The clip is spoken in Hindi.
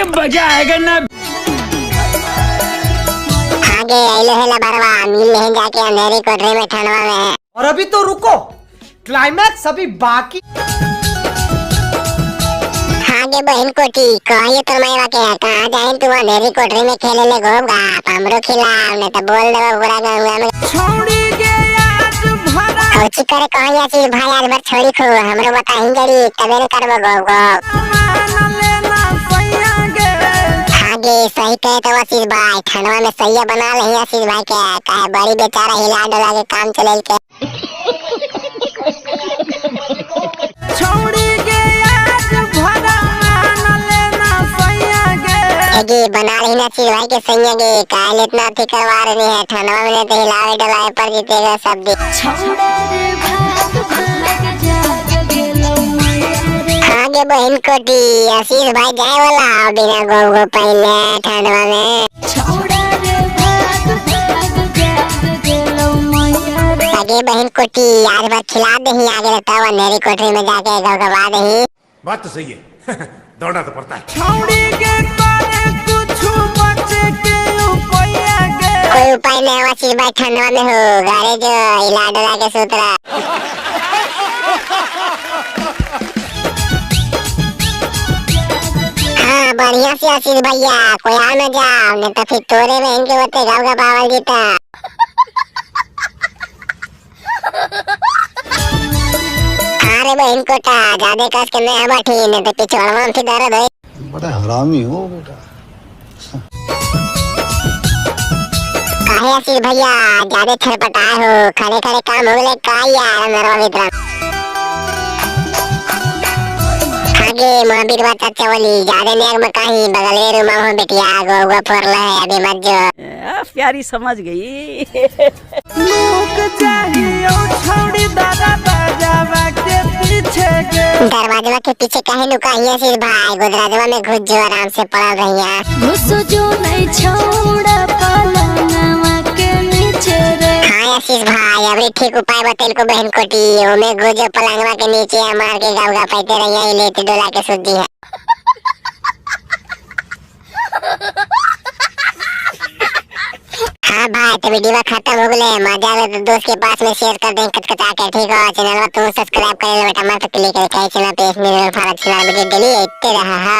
ये मजा आएगा ना। आगे आइलो है लबरवा, मिल नहीं जाके अंधेरी कोठरी में ठंडवा में। और अभी तो रुको, क्लाइमैक्स अभी बाकी। आगे बहन कोठी कहिए तो मैं के कहां जाए तू अंधेरी कोठरी में खेले ले घूमगा हमरो खिलाओ नहीं तो बोल दे पूरा गांव में छोड़ी के आज भरा कोची करे कहिया चीज भाई आज बार छोड़ी खो हमरो बताई गड़ी तबे न करबो गो मान लेना सैया गे। आगे सही कहे तो आशीष भाई ठंडवा में सैया बना ले आशीष भाई के काहे बड़ी बेचारा हिला डोला के काम चले के छोड़ी के आज भरा मान लेना सैया गे। बना रही ना चीज भाई के सैया गे काहे इतना अथी करवा रही है ठंडवा में तो हिलावे डोलावे पर जीतेगा सब दी। आगे बहन कोटी आशीष भाई जाए वाला बिना गो पहले ठंडवा में आगे बहन कोटी आज बार खिला दही आगे रहता हुआ अंधेरी कोठरी में जाके गवा दही। बात तो सही है दौड़ना तो पड़ता है। छोड़ी के करे कुछ बचे के उपाय गे। कोई उपाय नहीं हुआ चीज भाई ठंडवा में हो गारे जो हिला डोला के सूत्रा। हाँ बढ़िया से आशीष भैया कोई आ न जाओ नहीं तो फिर तोरे में इनके बते गाँव का पावल जीता। अरे बहन कोटा ज्यादा कस के नहीं बैठी नहीं तो पिछवाड़ा में फिर दर्द है। बड़ा हरामी हो बेटा। काहे आशीष भैया ज्यादा छटपटाए हो खड़े खड़े काम हो गए का यार नरवा मित्र। आगे महावीर बात चाचा वाली ज्यादा नेक में कहीं बगले रूम में बेटिया गोगा फोरला है अभी मत जो प्यारी समझ गई। लोग चाहिए छोड़ी दादा बाजावा के पीछे गे। दरवाजा के पीछे कहे लुकाइया आशीष भाई गोदराजवा में घुस जो आराम से पड़ा रहिया। घुसो जो नहीं छोड़ा पलंगवा के नीचे रे। हाँ आशीष भाई अभी ठीक उपाय बतेल को बहन कोटी ओमे घुस जो पलंगवा के नीचे मार के गाँव पाते रहिया लेते डोला के सुधी है। हाँ भाई तो वीडियो खत्म हो गए मजा आवे तो दोस्त के पास में शेयर कर दें कचकचा के ठीक हो चैनल को तुम सब्सक्राइब कर ले बेटा मत क्लिक करके चैनल पे इसमें फारक चला बजे डेली इतने रहा।